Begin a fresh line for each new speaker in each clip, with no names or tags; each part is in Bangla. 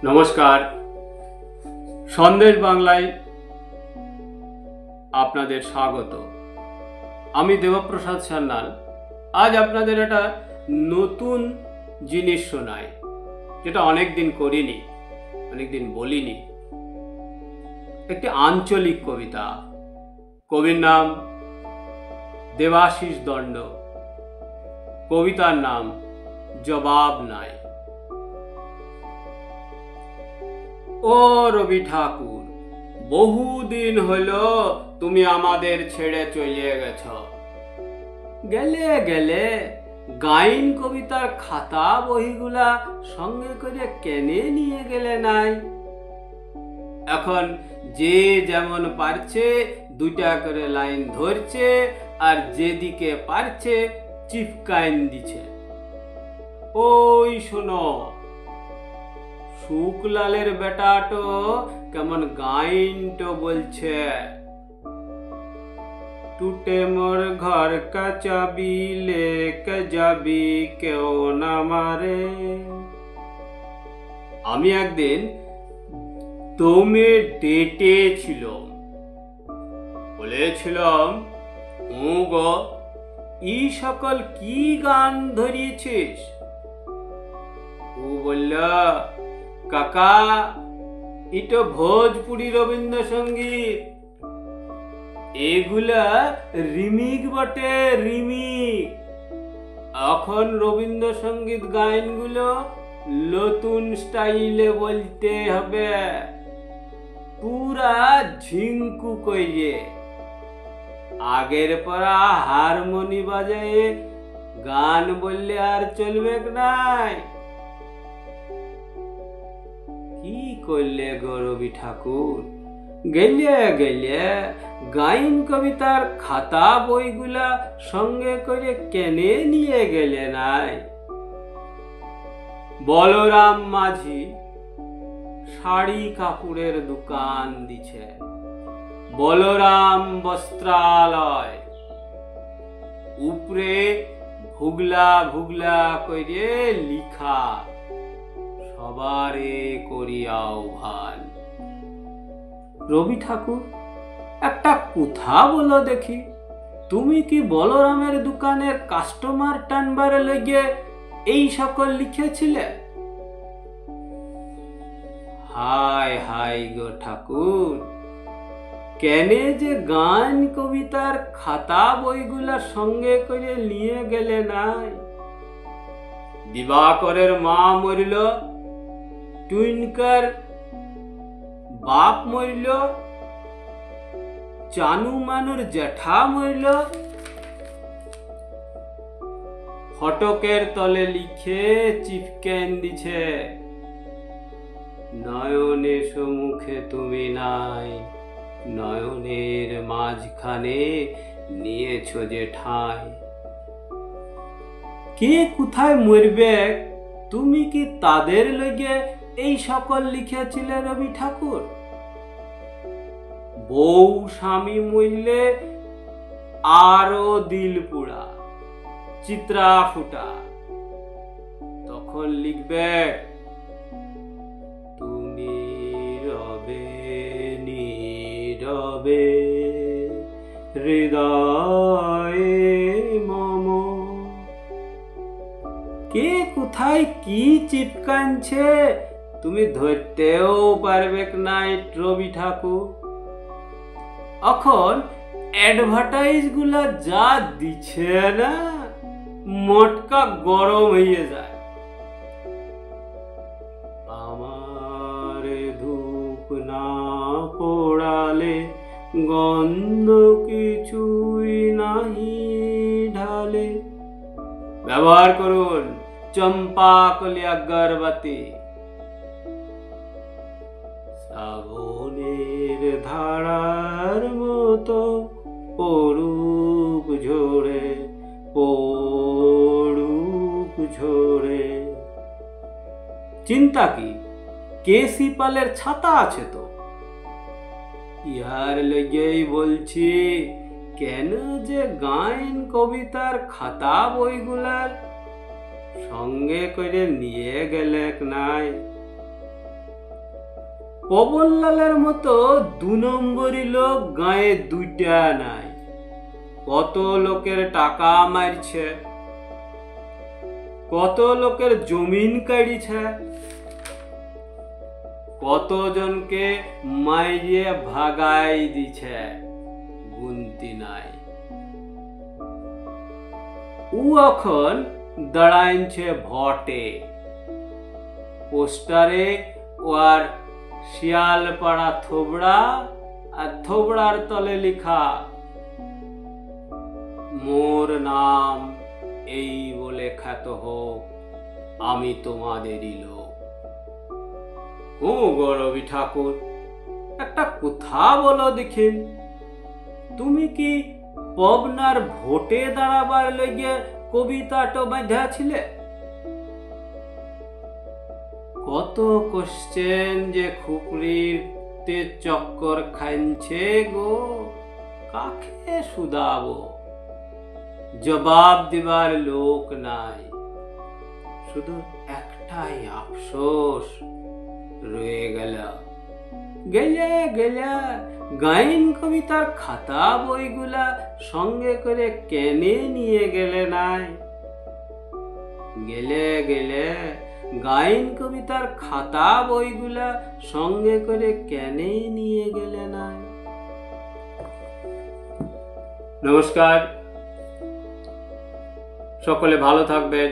নমস্কার, সন্দেশ বাংলায় আপনাদের স্বাগত। আমি দেবপ্রসাদ সান্যাল। আজ আপনাদের একটা নতুন জিনিস শোনাই, যেটা অনেকদিন করিনি, অনেকদিন বলিনি। একটি আঞ্চলিক কবিতা। কবির নাম দেবাশিস দণ্ড। কবিতার নাম জবাব নাই। ও রবি ঠাকুর, বহুদিন হইল তুমি আমাদের ছেড়ে চলে গেছ। গেলে গেলে গাইন কবিতার খাতা বইগুলা সঙ্গে করে কেনে নিয়ে গেলে নাই? এখন যে যেমন পারছে দুইটা করে লাইন ধরছে, আর যেদিকে পারছে চিপকাইন দিছে। ওই শোনো, শুকলালের বেটাটো কেমন গাইনটো বলছে। টুটে মোর ঘর কা চাবি লেকে যাবি কেউ না মারে। আমি একদিন দমে ডেটে ছিলাম, বলেছিলাম, গো ই সকল কি গান ধরিয়েছিস? ও বলল, কাকা ইটো ভোজপুরি রবীন্দ্রসঙ্গীত, এগুলা রিমিক বটে, রিমিক। এখন রবীন্দ্রসঙ্গীত গানগুলো নতুন স্টাইলে বলতে হবে, পুরা ঝিঙ্কু কইরে। আগের পরা হারমোনি বাজায়ে গান বললে আর চলবে নাই। কি করলে গো রবি ঠাকুর? গেলে গেলে গাইন কবিতার খাতা বইগুলা সঙ্গে করে কেনে নিয়ে গেলে নাই? বলরাম মাঝি শাড়ি কাপড়ের দোকান দিছে, বলরাম বস্ত্রালয়। উপরে ভুগলা ভুগলা করে লিখা, সবারে করিয়াও ভান। রবি ঠাকুর, একটা কথা বলো দেখি, তুমি কি বলরামের দোকানের কাস্টমার টানবার লেগে এই সকল লিখেছিলে? হায় হায় গো ঠাকুর, কেনে যে গান কবিতার খাতা বইগুলা সঙ্গে করে নিয়ে গেলে নাই? দিবাকরের মা মরিল, টুইনকার বাপ মরিল, চানু মানুর জ্যাঠা মরিল। ফটকের তলে লিখে চিপকেন দিছে, নয়নে সম্মুখে তুমি নাই, নয়নের মাঝখানে নিয়েছ যে ঠাঁই। কে কোথায় মরবে, তুমি কি তাদের লগে এই সকল লিখেছিলে রবি ঠাকুর? বউ স্বামী মরলে আরো দিল পুড়া, চিত্রা ফুটা। তখন লিখবে, তুমি রবে নীরবে হৃদয়ে মম। কে কোথায় কি চিপকানছে তুমি ধরতেও পারবে নাই রবি ঠাকুর। এখন অ্যাডভার্টাইজ গুলা যা দিচ্ছে না, মটকা গরম হয়ে যায়। আমার ধূপ না পোড়ালে গন্ধ কিছুই নাহি ঢালে। ব্যবহার করুন চম্পা কলি আগরবাতি। শ্রাবণের ধারার মতো পড়ুক ঝরে, পড়ুক ঝরে। চিন্তা কি, কেসি পালের ছাতা আছে তো। ইহার লেগেই বলছি, কেন যে গাইন কবিতার খাতা বইগুলার সঙ্গে করে নিয়ে গেলে নাই? পবনলালের মতো 2 নম্বরই লোক গায়ে 2টা নাই। কত লোকের টাকা মারছে, কত লোকের জমিন কাড়িছে, কতজনকে মাইরে ভাগাই দিছে, গুনতি নাই। ও এখন দাঁড়াইছে ভটে, পোস্টারে ওর শিয়ালপাড়া থোবড়া, আর থোবড়ার তলে লিখা মোর নাম এই বলে খ্যাত হোক, আমি তোমাদেরই লোক। ও গো রবি ঠাকুর, একটা কথা বলো দেখিন, তুমি কি পবনার ভোটে দাঁড়াবার লইগে কবিতাটা বাঁধাছিলে? কত কোশ্চেন যে খুপড়ির তে চক্কর খাইছে গো, কাকে শুধাবো? জবাব দিবার লোক নাই। শুধু একটাই আফসোস রয়ে গেল, গেলে গেলে গাইন কবিতার খাতা বইগুলা সঙ্গে করে কেনে নিয়ে গেলে নাই? গেলে গেলে গাইন কবিতার খাতা বইগুলা সঙ্গে করে কেনে নিয়ে গেলে নাই? নমস্কার, সকলে ভালো থাকবেন,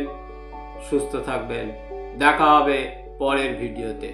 সুস্থ থাকবেন। দেখা হবে পরের ভিডিওতে।